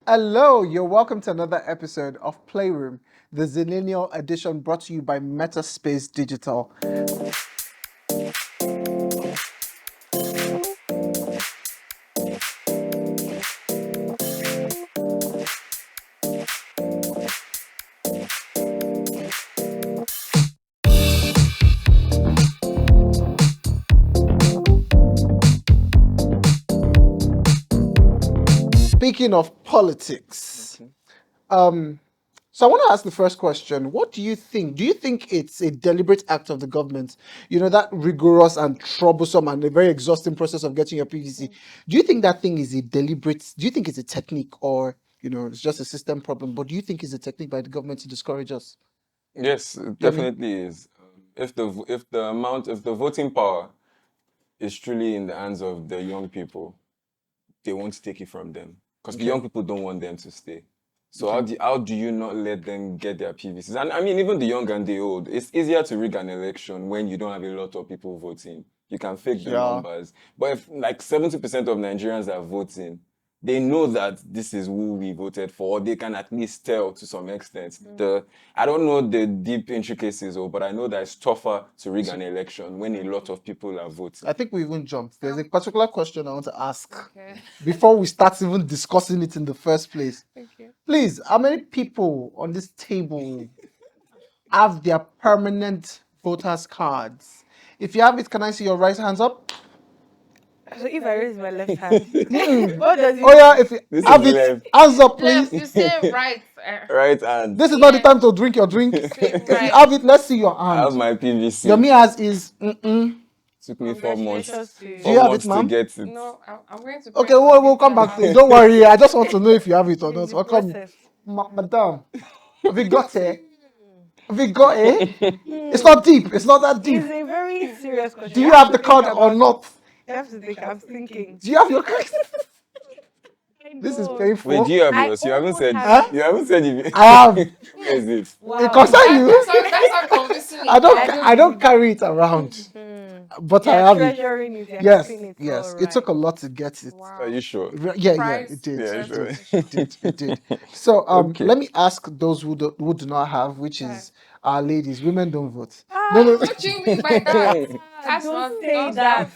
Hello, you're welcome to another episode of Playroom, the Zillennial edition brought to you by Metaspace Digital. Speaking of politics, um, so I want to ask the first question. What do you think? Do you think it's a deliberate act of the government? You know, that rigorous and troublesome and a very exhausting process of getting your PVC. Do you think that thing is a deliberate, do you think it's a technique or, it's just a system problem? But do you think it's a technique by the government to discourage us? Yes, it Yemi? definitely is. If the voting power is truly in the hands of the young people, they won't take it from them because the Okay. young people don't want them to stay. So Okay. how do you not let them get their PVCs? And I mean, even the young and the old, it's easier to rig an election when you don't have a lot of people voting. You can fake the Yeah. numbers. But if like 70% of Nigerians are voting, they know that this is who we voted for, or they can at least tell to some extent. I don't know the deep intricacies, but I know that it's tougher to rig an election when a lot of people are voting. I think we even jumped. There's a particular question I want to ask Okay. before we start even discussing it in the first place. Okay. Please, how many people on this table have their permanent voters cards? If you have it, can I see your right hands up? So if I raise my left hand, Mm-mm. what does it Oh yeah, mean? if you This have is it, left, hands up, please. Left, you say right. right hand. This is not the Yes. time to drink your drink. Say If you right. have it, let's see your I have hand. my Your PVC. me has is. Mm-mm. Took me 4 months. Congratulations to Do Four you you. have it, months to ma'am? get it. No, I'm going to Okay, press on we'll this come back to it. Don't worry. I just want to know if you have it or in not. the Welcome, process. madam. Have you got it? Have you got it? It's Hmm. not deep. It's not that deep. It's a very serious question. Do you have the card or about not? You have to think. I'm thinking. Do you have your card? I This is don't. Wait, do painful. you have I yours? You haven't almost said. have Huh? it. You haven't said if I have. Where is it? It Wow. concern you. That's how convincing I it don't. was. I don't carry it around, Hmm. but I You're have it. treasuring it. You're Yes, keeping it. All yes. It right. took a lot to get it. Are Wow. you sure? Yeah, yeah. Price It did. Yeah, It sure. did. It did. It did. So, Okay. let me ask those who do not have, which Right. is our ladies. Women don't vote. No, Ah, no. what do you mean by that? That's Prove not me say that.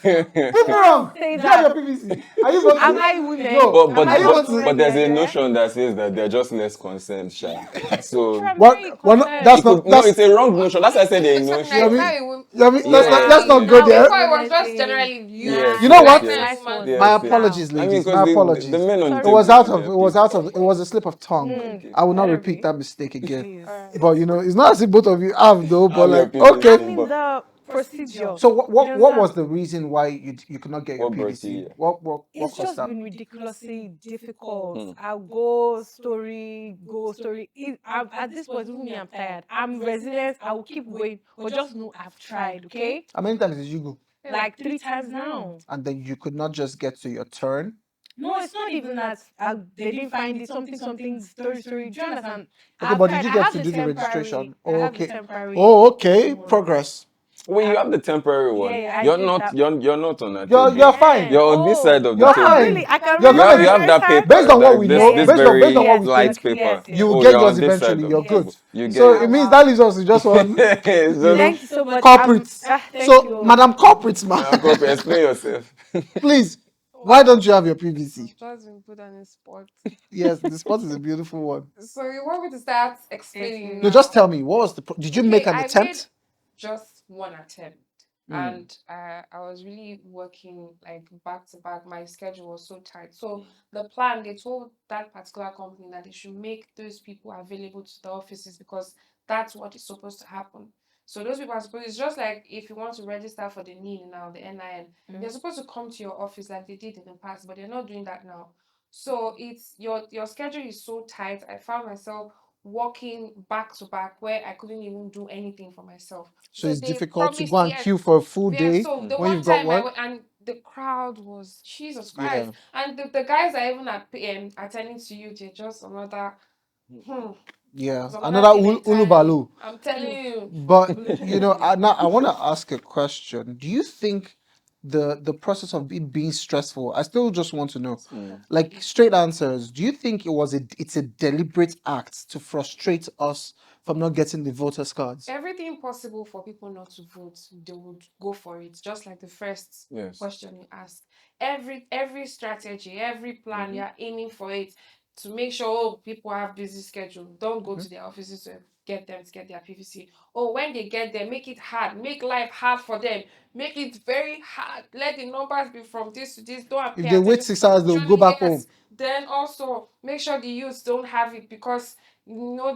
Don't wrong. say Do you have your that. PVC? Are you Am voting? I women? No. Am but I Are you one but voting? woman but in there's a Nigeria? notion that says that they're just less concerned, Sha. Sure, So I'm What? very What? No, concerned. that's it could not. no, That's. it's a wrong notion. That's why I said a So Yeah, now, notion. me. now, a woman. Yeah, me. Let's Yes. not go Now, there. before it Yeah. was women just say generally you. Yes, You know yes, Let's what? say yes, a nice woman. one. My yes, yes. Now. apologies, I mean, ladies. because My the apologies. men don't It take was Sorry. vote out for of. their It was people. out of. It was a slip of tongue. Mm, I will not better repeat be. that mistake again. Please. Alright. But it's not as if both of you have though. But Have your like, I okay. PVC, mean but the procedure. So what You what what understand? was the reason why you could not get your what brought you PVC? here? What It's caused just that? been ridiculously difficult. Hmm. I'll go story, go story. At this point, even me, I'm tired. I'm resilient. I will keep going, but just know I've tried. Okay, How many times did you go? like 3 times now. And then you could not just get to your turn. No, it's not even that they didn't find it. Something, story. Do you understand? Okay, I've but did tried. you I get have to the do the temporary. registration? I Oh, have the okay. temporary Oh, okay. one. Progress. Wait, you I've, have the temporary yeah, one. yeah, I You're did not that. you're not on that You're table. fine. You're on this side Oh, of the You're wow, table. really? fine. I can You're raise You my gonna have get that right hand? based paper. on what we Yeah, This know, yeah. this based on very what we light think, paper. Yes, you yes. will Oh, get you're yours on this side eventually. of You're the good. table. Yes. You get So it. Ah, it means that wow. leaves us with just one, It's you know, Thank just you so much. culprits. Thank So, you. Madam Culprits, ma, Madam Corporate, explain yourself. please, why don't Wow. you have your PVC? I've just been put on the spot. Yes, the spot is a beautiful one. So you want me to start explaining No, just now? tell me, what was did you make Okay, an I made attempt? just one attempt, Mm. and I was really working like back to back. My schedule was so tight. So the plan, they told that particular company that they should make those people available to the offices because that's what is supposed to happen. So those people are supposed. It's just like if you want to register for the NIN now, the NIN, they're supposed to come to your office like they did in the past, but they're not doing that now. So it's your schedule is so tight. I found myself walking back to back where I couldn't even do anything for myself. So So it's they difficult to go promised, and yes, queue for a full yes. day So the when one you've got time I work. went and the crowd was Jesus Christ, Yeah. and the guys that even attending to you, they're just another, hmm, Yeah. it's another Another thing entirely. Ulubalu. I'm telling you. But now I want to ask a question. Do you think the process of it being stressful. I still just want to know, Mm. like straight answers. Do you think it's a deliberate act to frustrate us from not getting the voters cards? Everything possible for people not to vote, they would go for it. Just like the first Yes. question you asked. Every strategy, every plan, Mhm. you're aiming for it to make sure, oh, people have busy schedule. Don't go Mhm. to their offices to get them to get their PVC. Or when they get there, make it hard. Make life hard for them. Make it very hard. Let the numbers be from this to this. Don't If pay they wait attention. 6 hours, they'll go back home. Yes. Then also make sure the youths don't have it, because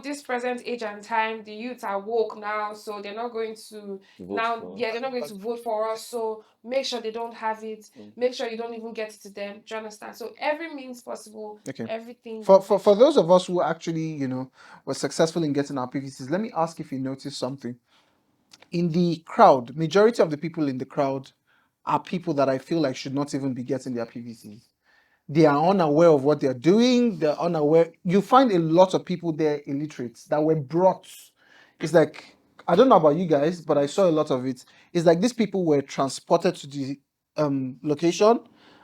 this present age and time, the youths are woke now, so they're not going to Vote now, for yeah, us. they're not going to vote for us. So make sure they don't have it. Mm. Make sure you don't even get it to them. Do you understand? So every means possible, Okay. everything. For those of us who actually, were successful in getting our PVCs, let me ask if you noticed something. In the crowd, majority of the people in the crowd are people that I feel like should not even be getting their PVCs. They are unaware of what they're doing. They're unaware. You find a lot of people there illiterates that were brought. It's like, I don't know about you guys, but I saw a lot of it. It's like these people were transported to the location,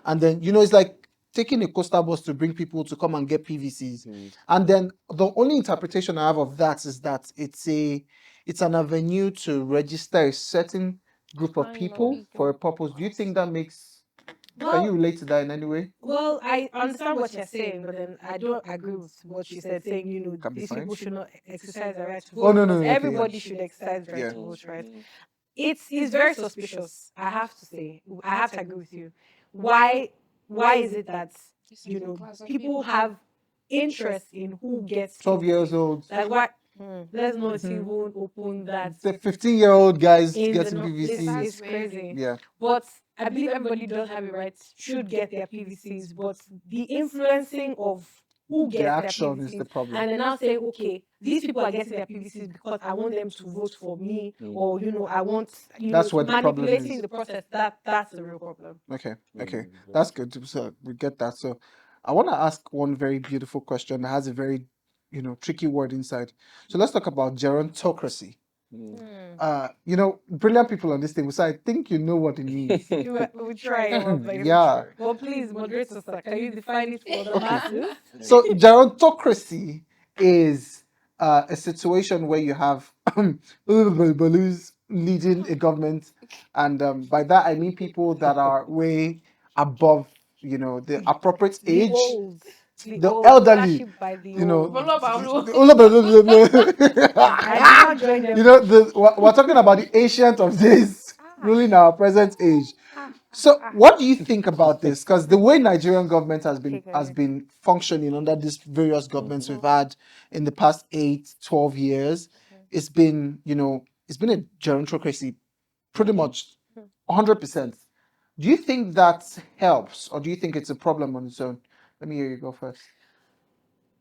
and then it's like taking a coastal bus to bring people to come and get PVCs. Mm. And then the only interpretation I have of that is that it's an avenue to register a certain group of people for a purpose. Do you think that makes Can you Well, relate to that in any way? well, I understand what you're saying, but then I don't agree with what you said, saying, Can be these fine. people should not exercise their right to Oh vote, no, because no, no, okay, yeah. everybody should exercise their right Yeah. to vote, right? Mm. It's very suspicious, I have to say. I have to agree with you. Why why is it that, people have interest in who gets 12 years PVC? old. Like, why? Let's not even open that The 15-year-old guys in the getting no, PVCs. it's crazy. Yeah. But I believe everybody does have a right, should get their PVCs, but the influencing of who The gets their action is the PVCs, problem. and then now saying, okay, these people are getting their PVCs because I want them to vote for me, Mm. or I want, That's where the problem manipulating is. the process. That's the real problem. Okay, okay. Mm. That's good. So we get that. So I want to ask one very beautiful question that has a very, tricky word inside. So let's talk about gerontocracy. Mm. Brilliant people on this table. So I think you know what it means. We try our best. Yeah. Well, please, moderator, sir, can you define it for the masses? So gerontocracy is a situation where you have balloons leading a government, and by that I mean people that are way above, the appropriate The age, old, the elderly, leadership by the you know. old. I did not join them. We're talking about the ancient of days ruling our present age. Ah, So, what do you think about this? Because the way Nigerian government has been okay, go has ahead. been functioning under these various governments we've had in the past 8, 12 years, it's been a gerontocracy pretty much 100%. Do you think that helps, or do you think it's a problem on its own? Let me hear you go first.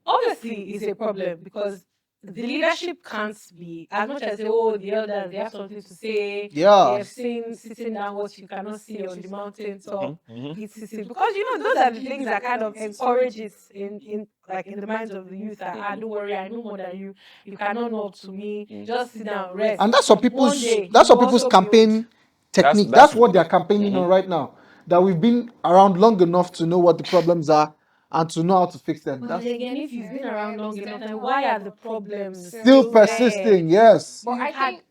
Obviously, it's a problem because the leadership can't be, as much as, oh, the elders, they have something to say. They Yeah, have seen sitting down what you cannot see on the mountain top. Mhm. It's because, those are the things that kind of encourage it in like in the minds of the youth, that, don't worry, I know more than you. You cannot know up to me. Just sit down, rest. and that's what One day that's you what will people's also be old. campaign technique. That's That's what they're campaigning on right now. That we've been around long enough to know what the problems are and to know how to fix them. But That's again, if you've been around long enough, then why are the problems still still there? persisting. Yes. But You've I had think,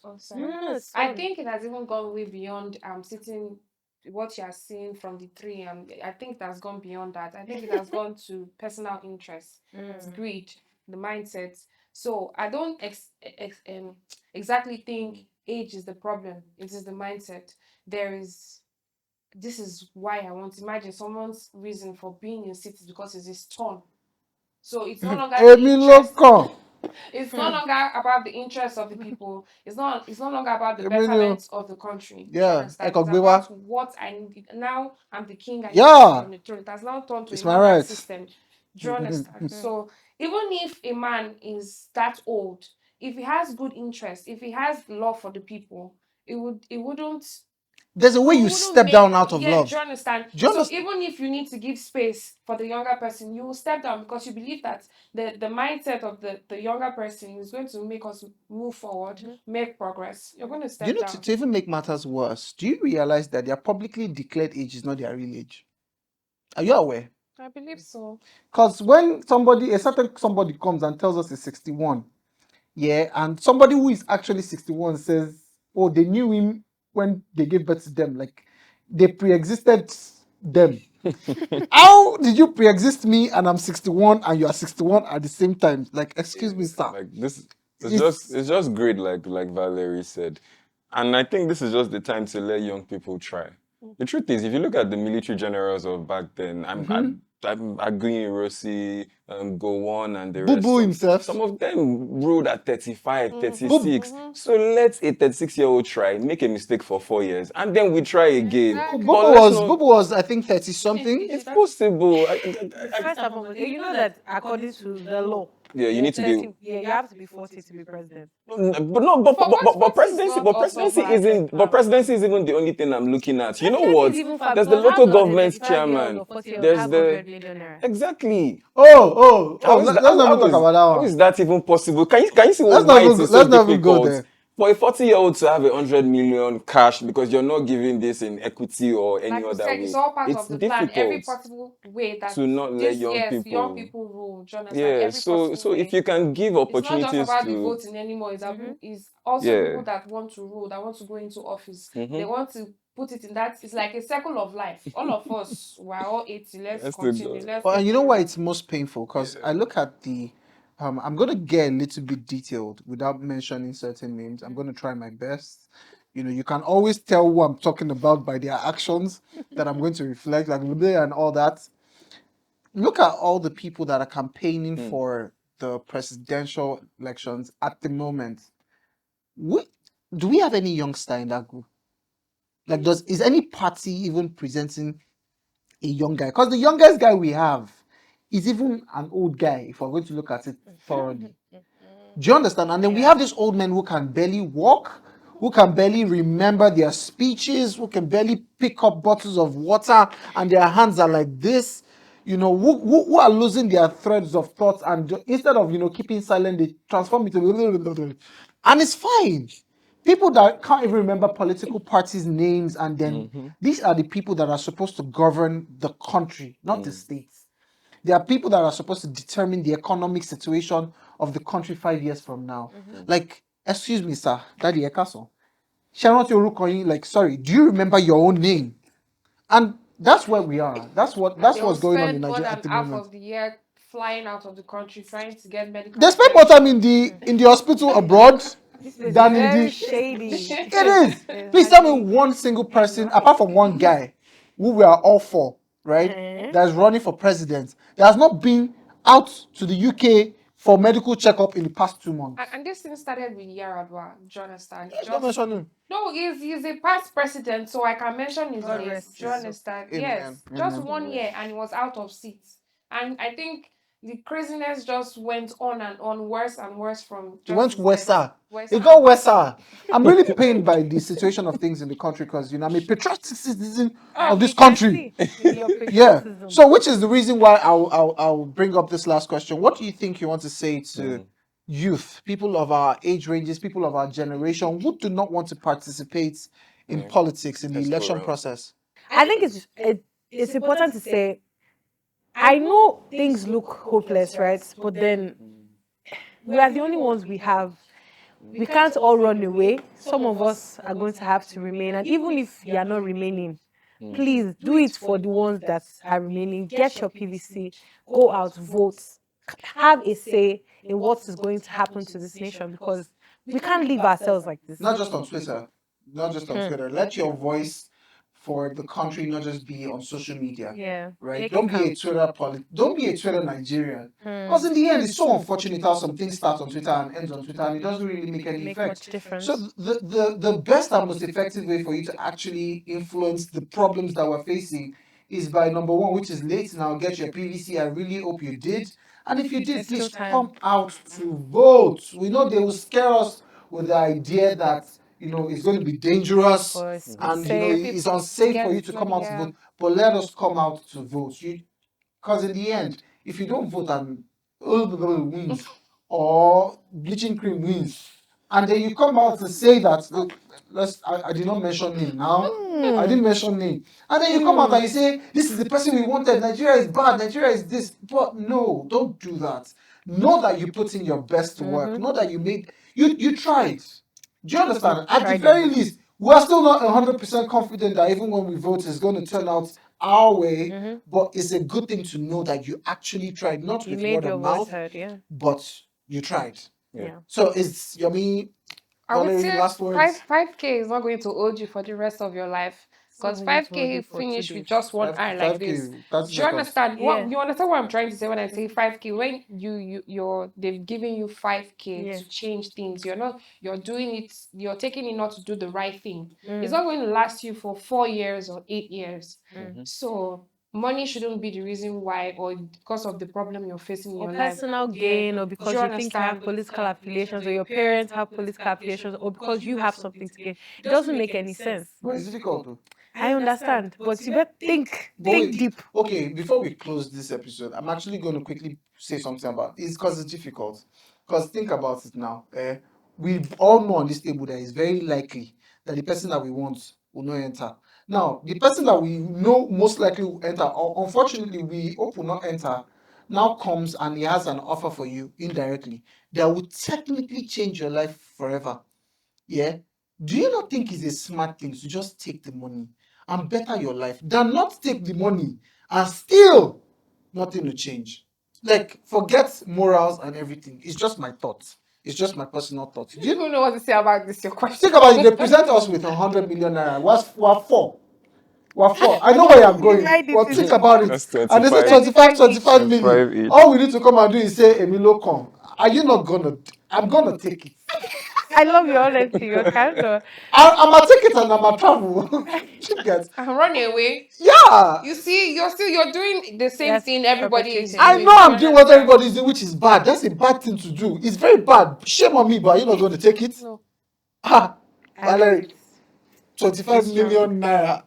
oh, sorry. no, it's I fun. think it has even gone way beyond sitting what you are seeing from the tree. I think it has gone beyond that. I think it has gone to personal interest. It's greed, the mindset. So I don't exactly think age is the problem. It is the mindset. There is This is why I want to imagine someone's reason for being in cities because it's his turn. So it's no longer the Èmi ló interest. kàn. It's no longer about the interests of the people. It's no longer about the Èmi ni o. betterment of the country. Do you Yeah, ẹ understand? kàn It's gbé wá. about what I need. Now I'm the king, I need to sit Yeah, on the throne. It has now turned to a it's my normal right. system. Do you understand? So even if a man is that old, if he has good interest, if he has love for the people, it wouldn't there's a way you wouldn't step down out of yeah, love. do you understand? Do you So understand? even if you need to give space for the younger person, you will step down because you believe that the mindset of the younger person is going to make us move forward, make progress. You're going to Do you step know, down. to even make matters worse, do you realize that their publicly declared age is not their real age? Are you aware? I believe so. Because when a certain somebody comes and tells us he's 61, yeah, and somebody who is actually 61 says, oh, they knew him when they gave birth to them, like they pre-existed them. How did you pre-exist me and I'm 61 and you are 61 at the same time? Like, excuse me, sir. Like this, It's it's just great, like Valerie said, and I think this is just the time to let young people try. The truth is, if you look at the military generals of back then, I'm agreeing with Rossi, Gowon, and the Boo rest. Boo himself. Some of them ruled at 35, 36. Mhm. So let a 36-year-old try, make a mistake for 4 years, and then we try again. Exactly. But let's not. Bobo was, I think, 30 something. It's possible. First and foremost, you know that according to the law, Yeah, you need to be. 30, yeah, you have to be 40 to be president. But no, but But presidency, not also overactive but now. presidency is even the only thing I'm looking at. You know Presidency what? is even far There's the because how local does a government 35-year-old chairman. or 40-year-old There's have the 100 million naira? exactly. Oh, How is that? let's not even talk about that How one. is that even possible? Can you see Let's why not it even is so let's not even go difficult there. for a 40-year-old to have 100 million cash because you're not giving this in equity or any Like you other said, way? it's all part It's of the plan. Every difficult possible way that to not let this young young people. people rule. Do you understand? Yeah, Every possible so if way. you can give It's not just opportunities about the to, voting anymore. It's also yeah. people that want to rule, that want to go into office. They Mm-hmm. want to put it in that. It's like a circle of life. All of us, we're all 80. Let's That's the continue. goal. Let's Well, go and you know through why life. it's most painful? Because Yeah. I look at the, I'm going to get a little bit detailed without mentioning certain names. I'm going to try my best. You know, you can always tell who I'm talking about by their actions that I'm going to reflect, like and all that. Look at all the people that are campaigning Hmm. for the presidential elections at the moment. We, do we have any youngster in that group? Like, is any party even presenting a young guy? Because the youngest guy we have is even an old guy, if we're going to look at it thoroughly. Do you understand? And then we have these old men who can barely walk, who can barely remember their speeches, who can barely pick up bottles of water, and their hands are like this. You know, who are losing their threads of thoughts, and instead of keeping silent, they transform into and it's fine. People that can't even remember political parties' names, and then these are the people that are supposed to govern the country, not the states. There are people that are supposed to determine the economic situation of the country 5 years from now. Like, excuse me, sir, Daddy Ekason. Sharon Yorukoyin, like, sorry, do you remember your own name? And that's where we are. That's They will what's going on in spend more Nigeria at than the half moment. of the year flying out of the country trying to get medical They spend more time attention. in the hospital abroad This place is than in very the. shady. It is. Please tell me one single person, apart from one guy, who we are all for, right? That is running for president, that has not been out to the UK for medical checkup in the past 2 months. And this thing started with Yaradua. Do you understand? Let's not mention him. No, he's a past president, so I can mention his God name. rest Do you his soul. understand? Amen. Yes, just Amen. 1 year, and he was out of seats. And I think the craziness just went on and on, worse and worse from It just went his worse. death. It got worse. I'm really pained by the situation of things in the country because I'm a patriotic citizen of this We can country. see in your Yeah. patriotism. So, which is the reason why I'll bring up this last question. What do you think you want to say to youth, people of our age ranges, people of our generation who do not want to participate in Yeah. politics in the election Electoral. process? I think it's important to say, I know things look hopeless, right? But then we are the only ones we have. We can't all run away. Some of us are going to have to remain. And even if you are not remaining, please do it for the ones that are remaining. Get your PVC, go out, vote, have a say in what is going to happen to this nation because we can't leave ourselves like this. Not just on Twitter. Not just on Twitter. Let your voice for the country not just be on social media. Yeah. Right? Make Don't it be a count. Twitter don't be a Twitter Nigerian. Because in the end, it's so unfortunate how some things start on Twitter and ends on Twitter, and it doesn't really make any Make effect. much difference. So the best and most effective way for you to actually influence the problems that we're facing is by number one, which is late now, get your PVC. I really hope you did. And if you did, There's still please time. come out to vote. We know they will scare us with the idea that it's going to be dangerous, Or it's and unsafe. it's unsafe for Get you to come out to yeah. vote. But let us come out to vote. Because in the end, if you don't vote and wins or bleaching cream wins, and then you come out to say that, I did not mention name now. I didn't mention name. And then you come out and you say, this is the person we wanted. Nigeria is bad. Nigeria is this. But no, don't do that. Know that you put in your best work. Know that you tried. Do you understand? At the Tried very it. least, we are still not 100% confident that even when we vote, it's going to turn out our way. But it's a good thing to know that you actually tried, not You with made word your of voice mouth, heard, yeah. but you tried. Yeah. So it's Yomi, I would Valerie, say last words. 5K is not going to hold you for the rest of your life. It's not Because going to hold 5K you for 2 finish with days. just one eye like 5K, this. 30 Do you seconds. understand? Yeah. You understand what I'm trying to say when I say 5K? When they've given you 5K Yeah. to change things. You're doing it, you're taking it not to do the right thing. It's Mm. not going to last you for 4 years or 8 years. Mm. So money shouldn't be the reason why or because of the problem you're facing in Or your life. personal Yeah. gain, or Do because you you think you have understand? political affiliations, or your parents have political affiliations, or because you have something to gain. It doesn't make any sense. But it's difficult though. I understand, but you better think But wait, deep. okay, before we close this episode, I'm actually going to quickly say something about it. It's because it's difficult. Because think about it now. We all know on this table that it's very likely that the person that we want will not enter. Now, the person that we know most likely will enter, or unfortunately we hope will not enter, now comes and he has an offer for you indirectly that will technically change your life forever. Yeah. Do you not think it's a smart thing to just take the money and better your life than not take the money and still nothing to change? Like, forget morals and everything. It's just my thoughts. It's just my personal thoughts. You don't know what to say about this, your question. Think about it. They present us with 100 million naira. We're four. We're four. I know where I'm going. Divide it But into think about it. That's And they say 25. 25 million. 25 each. All we need to come and do is say, Emilio, come. Are you not gonna? I'm gonna take it. I love your honesty, your candor. I'm gonna take it and I'm gonna travel. You get? And run away. Yeah. You see, you're doing the same Yes, thing everybody is perpetrating. I doing. know Do I'm you doing what understand? everybody's doing, which is bad. That's a bad thing to do. It's very bad. Shame on me, but you're not going to take it. No. Ah, I love Valerie, it. 25 It's true. million naira.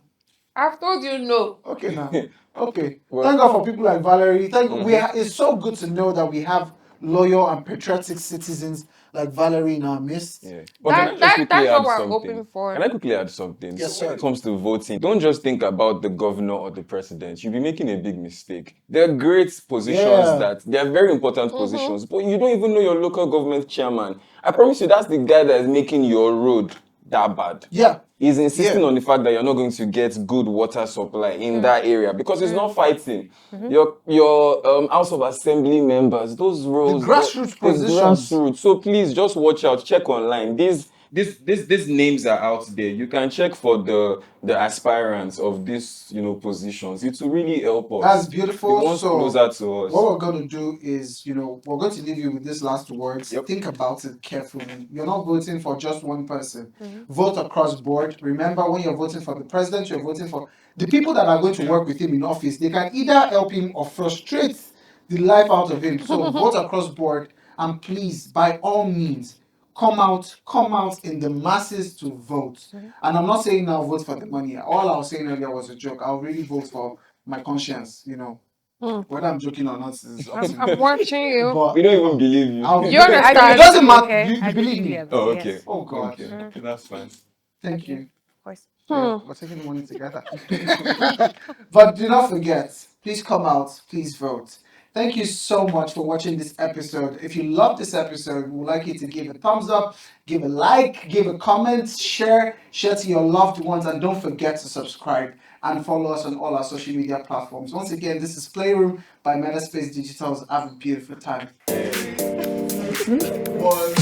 I've told you no. Okay, now. Okay. Well- Thank God for people like Valerie. It's so good to know that we have loyal and patriotic citizens like Valerie in our midst. Yeah. But can I just quickly That's what add we're something? hoping for. Can I quickly add something? Yes, So when sir. it comes to voting, don't just think about the governor or the president. You'll be making a big mistake. There are great positions they are very important positions, but you don't even know your local government chairman. I promise you, that's the guy that is making your road that bad. Yeah. He's insisting Yeah. on the fact that you're not going to get good water supply in that area because it's not fighting. Your House of Assembly members, those roles, grassroots the positions. grassroots. So please just watch out, check online. These names are out there. You can check for the aspirants of these positions. It will really help us. That's beautiful. The ones So closer to us. what we're going to do is, we're going to leave you with these last words. Yep. Think about it carefully. You're not voting for just one person. Vote across board. Remember, when you're voting for the president, you're voting for the people that are going to work with him in office. They can either help him or frustrate the life out of him. So vote across board, and please, by all means, come out in the masses to vote. And I'm not saying now vote for the money. All I was saying earlier was a joke. I'll really vote for my conscience, Whether I'm joking or not is up to me. I'm watching you. But We don't even believe you. You understand? It doesn't matter. Okay? You I believe believe me. you. Oh, Yes. okay. Oh, God. Okay, that's fine. Thank you. Of course. Yeah, we're taking the money together. But do not forget, please come out, please vote. Thank you so much for watching this episode. If you love this episode, we would like you to give a thumbs up, give a like, give a comment, share to your loved ones, and don't forget to subscribe and follow us on all our social media platforms. Once again, this is Playroom by Metaspace Digitals. Have a beautiful time. Boy.